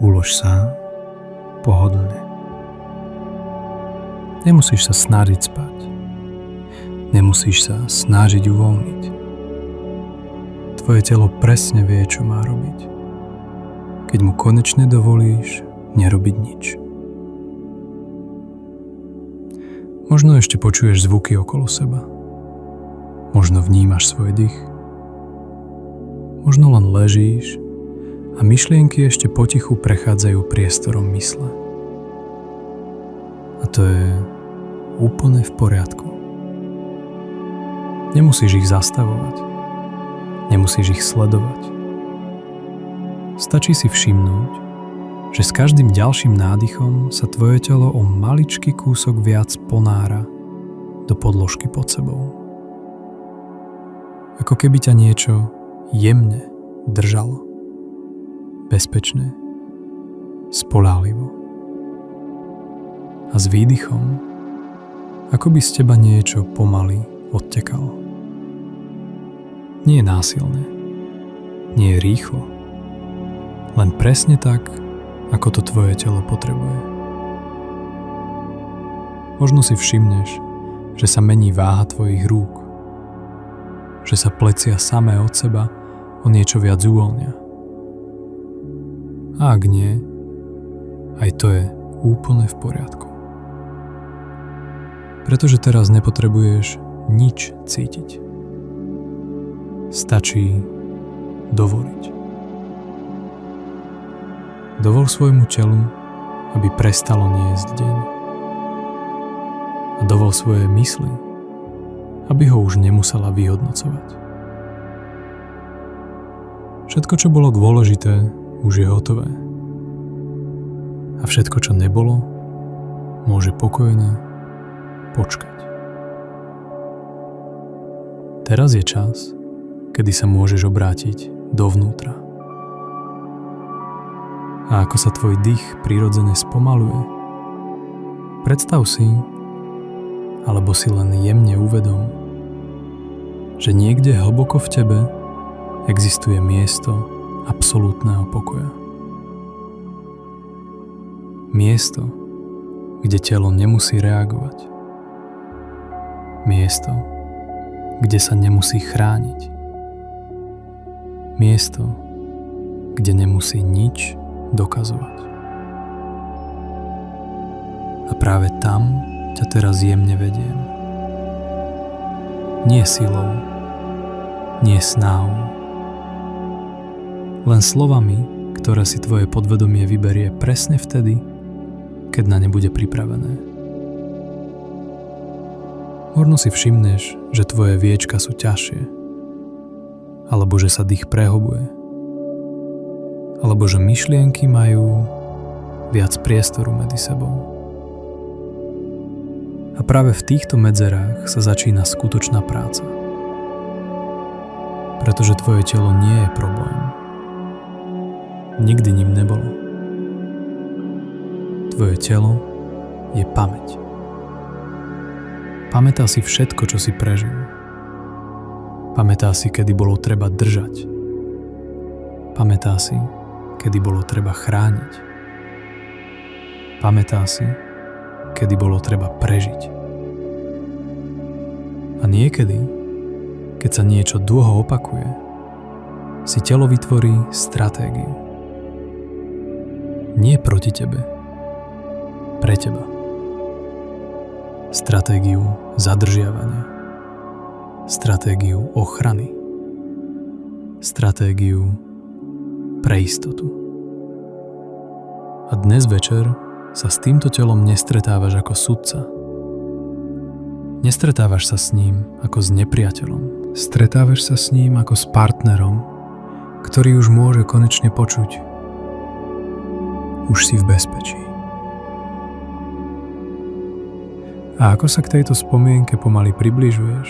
Ulož sa pohodlne. Nemusíš sa snažiť spať. Nemusíš sa snažiť uvoľniť. Tvoje telo presne vie, čo má robiť, keď mu konečne dovolíš nerobiť nič. Možno ešte počuješ zvuky okolo seba. Možno vnímaš svoj dých. Možno len ležíš a myšlienky ešte potichu prechádzajú priestorom mysle. A to je úplne v poriadku. Nemusíš ich zastavovať. Nemusíš ich sledovať. Stačí si všimnúť, že s každým ďalším nádychom sa tvoje telo o maličký kúsok viac ponára do podložky pod sebou. Ako keby ťa niečo jemne držalo. Bezpečne, spoľahlivo. A s výdychom, ako by z teba niečo pomaly odtekalo. Nie násilne, nie rýchlo, len presne tak, ako to tvoje telo potrebuje. Možno si všimneš, že sa mení váha tvojich rúk, že sa plecia samé od seba o niečo viac uvoľnia. A ak nie, aj to je úplne v poriadku. Pretože teraz nepotrebuješ nič cítiť. Stačí dovoliť. Dovol svojmu telu, aby prestalo niesť deň. A dovol svojej mysli, aby ho už nemusela vyhodnocovať. Všetko, čo bolo dôležité, už je hotové. A všetko, čo nebolo, môže pokojne počkať. Teraz je čas, kedy sa môžeš obrátiť dovnútra. A ako sa tvoj dých prirodzene spomaluje, predstav si, alebo si len jemne uvedom, že niekde hlboko v tebe existuje miesto absolútneho pokoja. Miesto, kde telo nemusí reagovať. Miesto, kde sa nemusí chrániť. Miesto, kde nemusí nič dokazovať. A práve tam ťa teraz jemne vediem. Nie silou, nie snahou, len slovami, ktoré si tvoje podvedomie vyberie presne vtedy, keď na ne bude pripravené. Možno si všimneš, že tvoje viečka sú ťažšie, alebo že sa dých prehlbuje, alebo že myšlienky majú viac priestoru medzi sebou. A práve v týchto medzerách sa začína skutočná práca. Pretože tvoje telo nie je problém. Nikdy ním nebolo. Tvoje telo je pamäť. Pamätá si všetko, čo si prežil. Pamätá si, kedy bolo treba držať. Pamätá si, kedy bolo treba chrániť. Pamätá si, kedy bolo treba prežiť. A niekedy, keď sa niečo dlho opakuje, si telo vytvorí stratégiu. Nie proti tebe, pre teba. Stratégiu zadržiavania. Stratégiu ochrany. Stratégiu pre istotu. A dnes večer sa s týmto telom nestretávaš ako sudca. Nestretávaš sa s ním ako s nepriateľom. Stretávaš sa s ním ako s partnerom, ktorý už môže konečne počuť. Už si v bezpečí. A ako sa k tejto spomienke pomaly približuješ,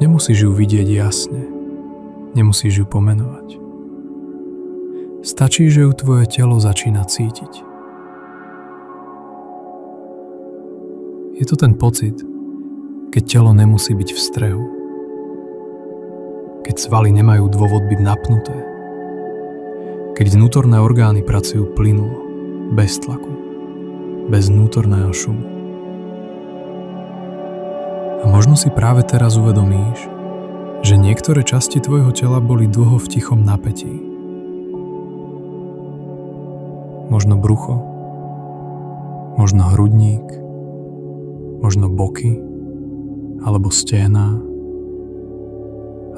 nemusíš ju vidieť jasne, nemusíš ju pomenovať. Stačí, že ju tvoje telo začína cítiť. Je to ten pocit, keď telo nemusí byť v strehu. Keď svaly nemajú dôvod byť napnuté. Keď vnútorné orgány pracujú plynulo, bez tlaku, bez vnútorného šumu. A možno si práve teraz uvedomíš, že niektoré časti tvojho tela boli dlho v tichom napätí. Možno brucho, možno hrudník, možno boky, alebo stehná,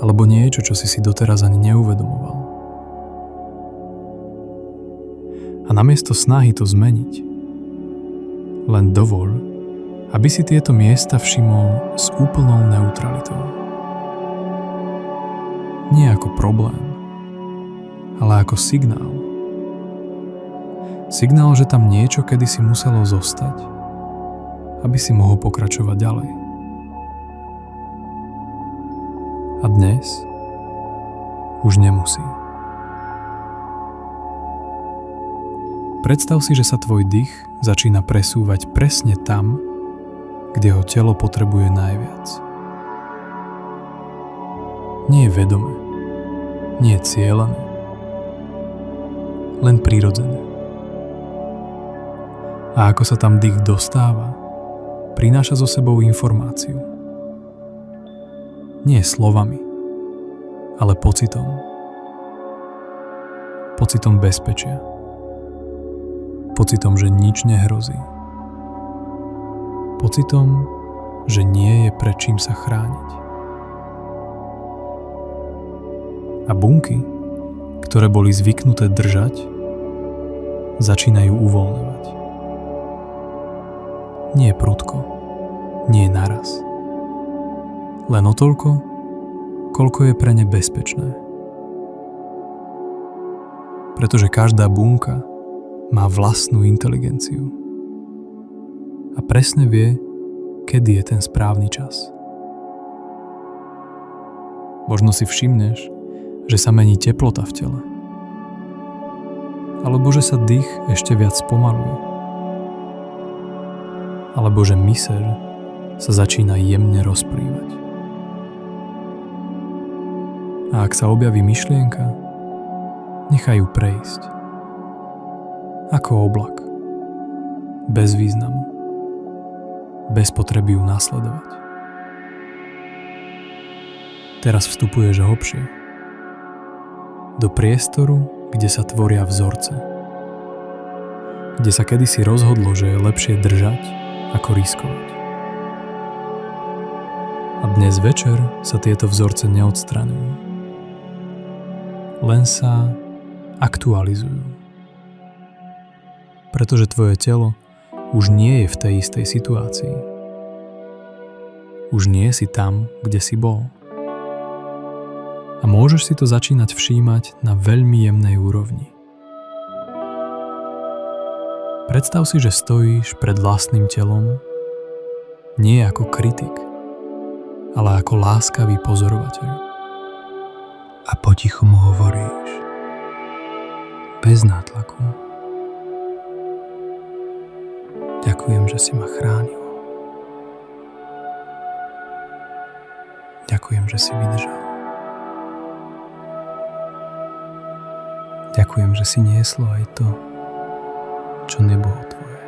alebo niečo, čo si doteraz ani neuvedomoval. A namiesto snahy to zmeniť, len dovoľ, aby si tieto miesta všimol s úplnou neutralitou. Nie ako problém, ale ako signál. Signál, že tam niečo kedysi muselo zostať, aby si mohol pokračovať ďalej. A dnes už nemusí. Predstav si, že sa tvoj dých začína presúvať presne tam, kde ho telo potrebuje najviac. Nie je vedomé, nie je cielené, len prirodzené. A ako sa tam dých dostáva, prináša so sebou informáciu. Nie slovami, ale pocitom. Pocitom bezpečia. Pocitom, že nič nehrozí. Pocitom, že nie je pred čím sa chrániť. A bunky, ktoré boli zvyknuté držať, začínajú uvoľňovať. Nie prudko, nie naraz. Len o toľko, koľko je pre ne bezpečné. Pretože každá bunka má vlastnú inteligenciu. A presne vie, kedy je ten správny čas. Možno si všimneš, že sa mení teplota v tele. Alebo že sa dých ešte viac spomaluje. Alebo že myseľ sa začína jemne rozprývať. A ak sa objaví myšlienka, nechaj ju prejsť. Ako oblak. Bez významu. Bez potreby ju nasledovať. Teraz vstupuješ hlbšie. Do priestoru, kde sa tvoria vzorce. Kde sa kedysi rozhodlo, že je lepšie držať, ako riskovať. A dnes večer sa tieto vzorce neodstraňujú. Len sa aktualizujú. Pretože tvoje telo už nie je v tej istej situácii. Už nie si tam, kde si bol. A môžeš si to začínať všímať na veľmi jemnej úrovni. Predstav si, že stojíš pred vlastným telom nie ako kritik, ale ako láskavý pozorovateľ. A potichu mu hovoríš, bez nátlaku. Ďakujem, že si ma chránil. Ďakujem, že si vydržal. Ďakujem, že si nieslo aj to, čo nebolo tvoje.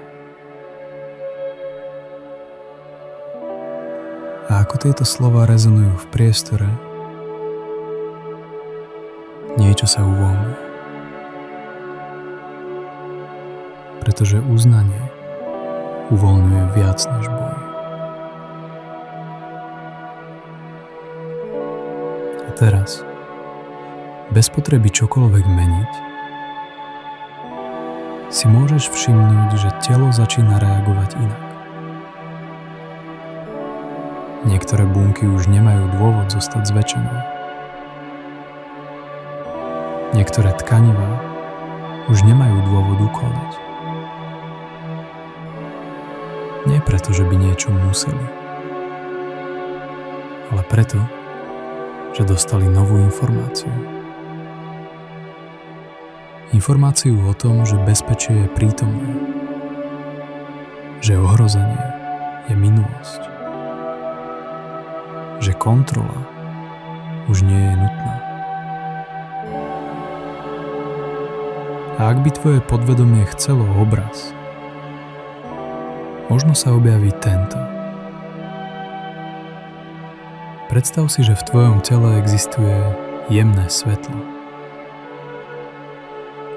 A ako tieto slova rezonujú v priestore, niečo sa uvoľňuje. Pretože uznanie uvoľňuje viac než boj. A teraz, bez potreby čokoľvek meniť, si môžeš všimnúť, že telo začína reagovať inak. Niektoré bunky už nemajú dôvod zostať zväčšené. Niektoré tkanivá už nemajú dôvod ukladať. Nie preto, že by niečo museli, ale preto, že dostali novú informáciu. Informáciu o tom, že bezpečie je prítomné, že ohrozenie je minulosť, že kontrola už nie je nutná. A ak by tvoje podvedomie chcelo obraz, možno sa objaví tento. Predstav si, že v tvojom tele existuje jemné svetlo.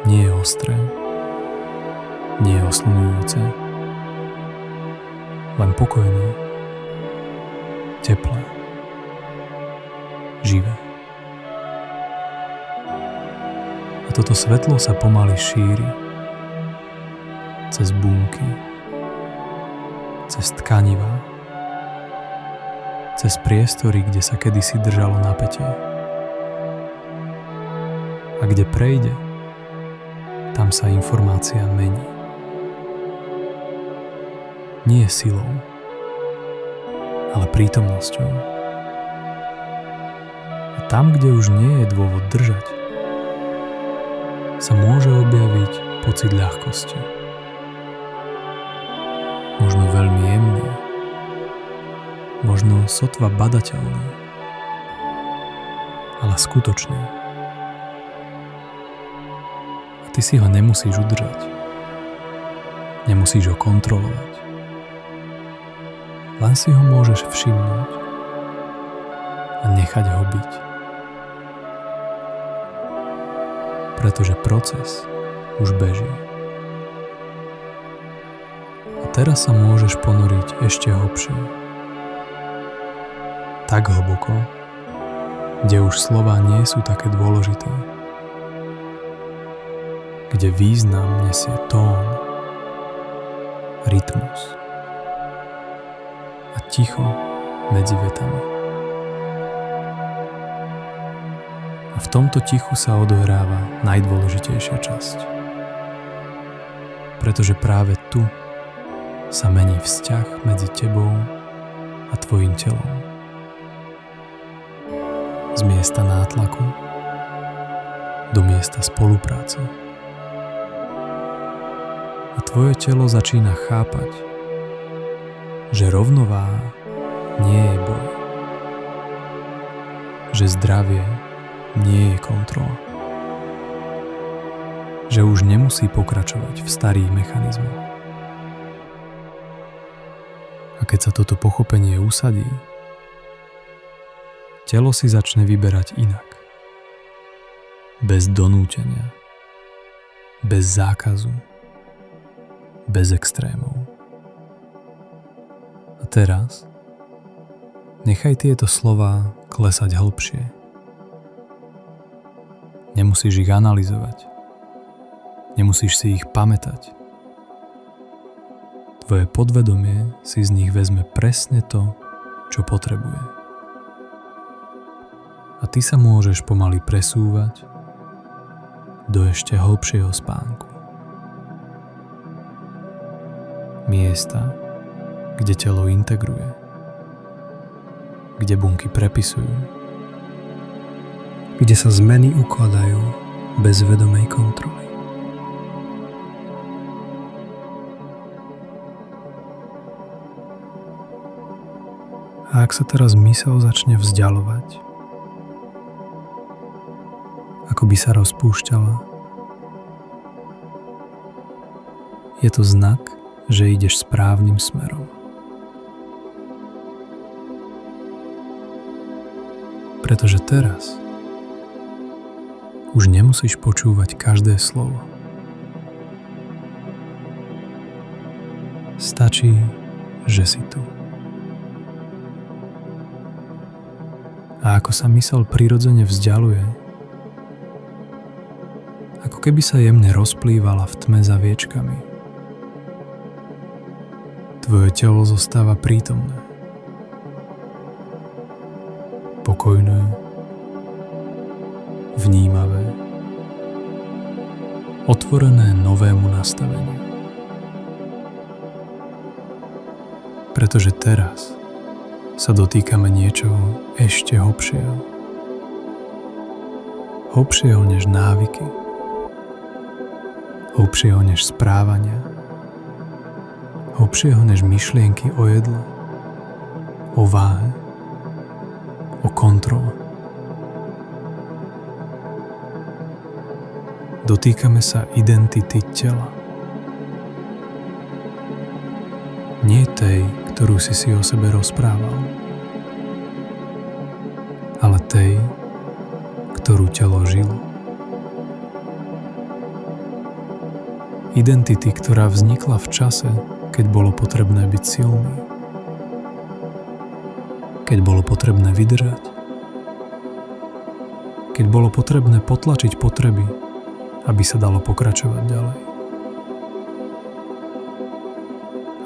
Nie je ostré, nie je osľňujúce, len pokojné, teplé, živé. A toto svetlo sa pomaly šíri cez bunky, cez tkanivá, cez priestory, kde sa kedysi držalo napätie. A kde prejde, tam sa informácia mení. Nie silou, ale prítomnosťou. A tam, kde už nie je dôvod držať, sa môže objaviť pocit ľahkosti. Možno veľmi jemný, možno sotva badateľný, ale skutočný. A ty si ho nemusíš udržať. Nemusíš ho kontrolovať. Len si ho môžeš všimnúť a nechať ho byť. Pretože proces už beží. A teraz sa môžeš ponoriť ešte hlbšie. Tak hlboko, kde už slová nie sú také dôležité. Kde význam nesie tón, rytmus a ticho medzi vetami. A v tomto tichu sa odohráva najdôležitejšia časť. Pretože práve tu sa mení vzťah medzi tebou a tvojim telom. Z miesta nátlaku do miesta spolupráce. A tvoje telo začína chápať, že rovnováha nie je boj. Že zdravie nie je kontrola. Že už nemusí pokračovať v starých mechanizmoch. A keď sa toto pochopenie usadí, telo si začne vyberať inak. Bez donútenia, bez zákazu, bez extrémov. A teraz nechaj tieto slová klesať hlbšie. Nemusíš ich analyzovať. Nemusíš si ich pamätať. Tvoje podvedomie si z nich vezme presne to, čo potrebuje. A ty sa môžeš pomaly presúvať do ešte hlbšieho spánku. Miesta, kde telo integruje, kde bunky prepisujú, kde sa zmeny ukladajú bez vedomej kontroly. A ak sa teraz myseľ začne vzdialovať, ako by sa rozpúšťala, je to znak, že ideš správnym smerom. Pretože teraz už nemusíš počúvať každé slovo. Stačí, že si tu. A ako sa myseľ prirodzene vzdialuje, ako keby sa jemne rozplývala v tme za viečkami, tvoje telo zostáva prítomné, pokojné, vnímavé, otvorené novému nastaveniu. Pretože teraz sa dotýkame niečoho ešte hlbšieho. Hlbšieho než návyky. Hlbšieho než správania. Hlbšieho než myšlienky o jedle, o váhe, o kontrole. dotýkame sa identity tela. Nie tej, ktorú si o sebe rozprával, ale tej, ktorú telo žilo. Identity, ktorá vznikla v čase, keď bolo potrebné byť silný. Keď bolo potrebné vydržať. Keď bolo potrebné potlačiť potreby, aby sa dalo pokračovať ďalej.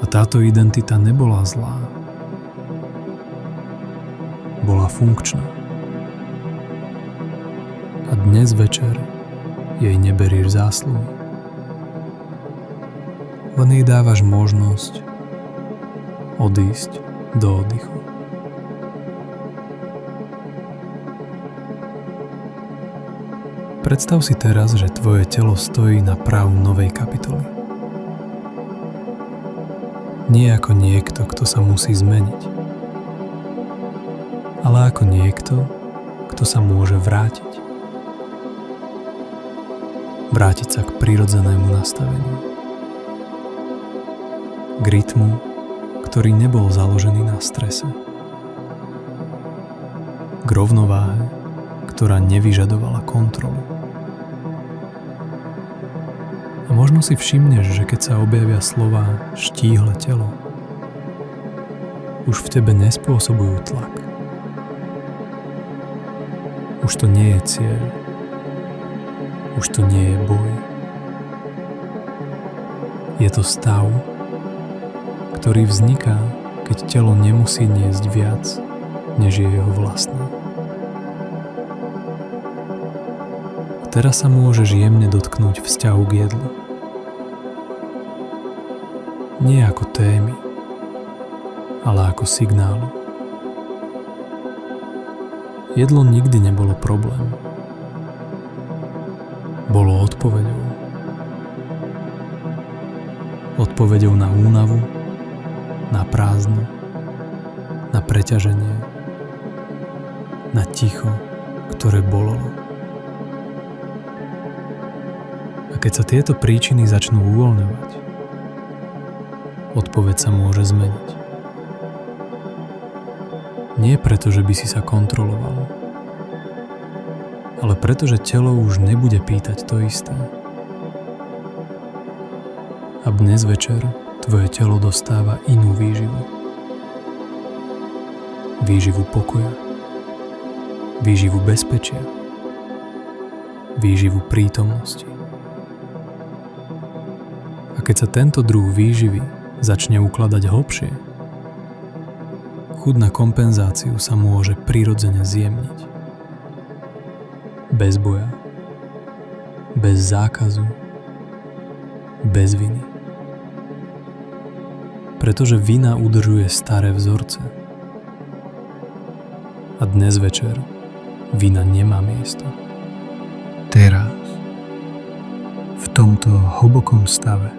A táto identita nebola zlá. Bola funkčná. A dnes večer jej neberíš zásluhy. Len jej dávaš možnosť odísť do oddychu. Predstav si teraz, že tvoje telo stojí na prahu novej kapitoly. Nie ako niekto, kto sa musí zmeniť, ale ako niekto, kto sa môže vrátiť. Vrátiť sa k prirodzenému nastaveniu. K rytmu, ktorý nebol založený na strese. K rovnováhe, ktorá nevyžadovala kontrolu. A možno si všimneš, že keď sa objavia slová štíhle telo, už v tebe nespôsobujú tlak. Už to nie je cieľ. Už to nie je boj. Je to stav, ktorý vzniká, keď telo nemusí niesť viac, než je jeho vlastné. A teraz sa môžeš jemne dotknúť vzťahu k jedlu. Nie ako témy, ale ako signálu. Jedlo nikdy nebolo problém. Bolo odpoveďou. Odpoveďou na únavu, na prázdno, na preťaženie, na ticho, ktoré bolelo. A keď sa tieto príčiny začnú uvoľňovať, odpoveď sa môže zmeniť. Nie preto, že by si sa kontroloval, ale preto, že telo už nebude pýtať to isté. A dnes večer tvoje telo dostáva inú výživu. Výživu pokoja. Výživu bezpečia. Výživu prítomnosti. A keď sa tento druh výživy začne ukladať hlbšie, chuť na kompenzáciu sa môže prirodzene zjemniť. Bez boja. Bez zákazu. Bez viny. Pretože vina udržuje staré vzorce. A dnes večer vina nemá miesto. Teraz, v tomto hlbokom stave,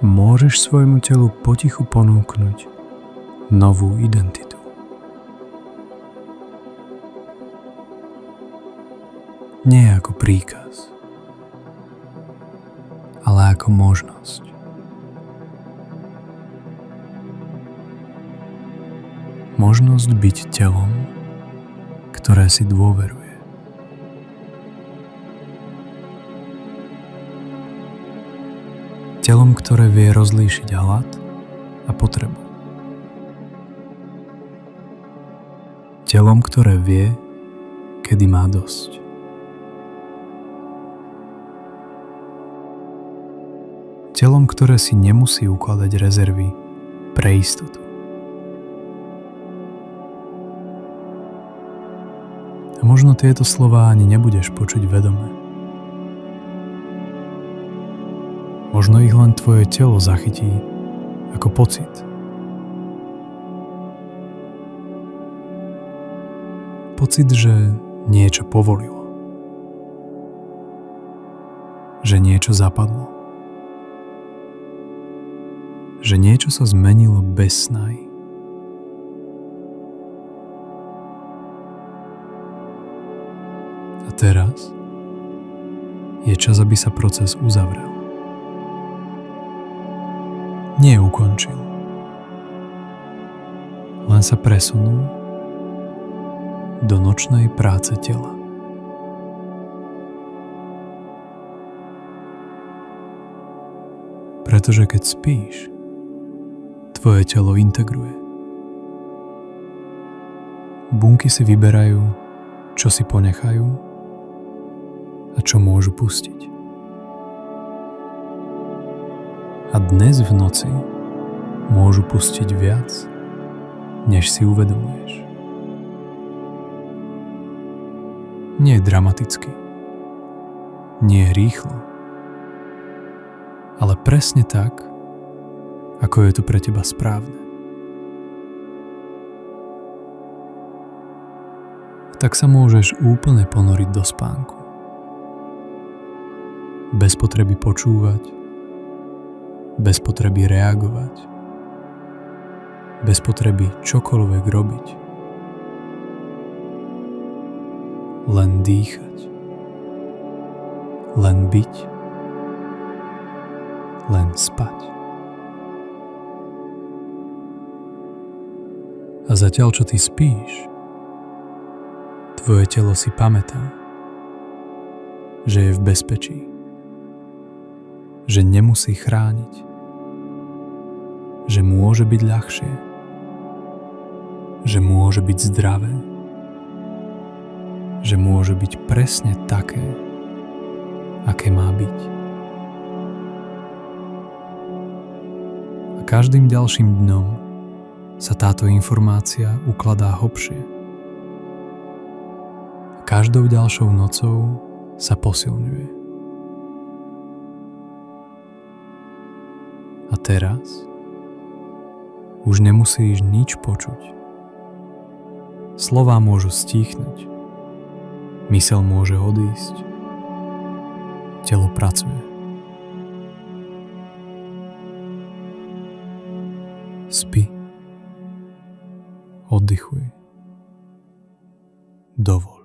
môžeš svojmu telu potichu ponúknuť novú identitu. Nie ako príkaz, ale ako možnosť. Možnosť byť telom, ktoré si dôveruje. Telom, ktoré vie rozlíšiť hlad a potrebu. Telom, ktoré vie, kedy má dosť. Telom, ktoré si nemusí ukladať rezervy pre istotu. A možno tieto slová ani nebudeš počuť vedome. Možno ich len tvoje telo zachytí ako pocit. Pocit, že niečo povolilo. Že niečo zapadlo. Že niečo sa zmenilo bez snahy. A A teraz je čas, aby sa proces uzavrel. Nie ukončil. Len sa presunul do nočnej práce tela. Pretože keď spíš, tvoje telo integruje. Bunky si vyberajú, čo si ponechajú a čo môžu pustiť. A dnes v noci môžu pustiť viac, než si uvedomuješ. Nie dramaticky, nie rýchlo, ale presne tak, ako je to pre teba správne. Tak sa môžeš úplne ponoriť do spánku. Bez potreby počúvať, bez potreby reagovať, bez potreby čokoľvek robiť. Len dýchať, len byť, len spať. A zatiaľ, čo ty spíš, tvoje telo si pamätá, že je v bezpečí, že nemusí chrániť, že môže byť ľahšie, že môže byť zdravé, že môže byť presne také, aké má byť. A každým ďalším dňom sa táto informácia ukladá hlbšie. Každou ďalšou nocou sa posilňuje. A teraz už nemusíš nič počuť. Slová môžu stíchnuť. Myseľ môže odísť. Telo pracuje. Spí. Oddychuj. Dovol.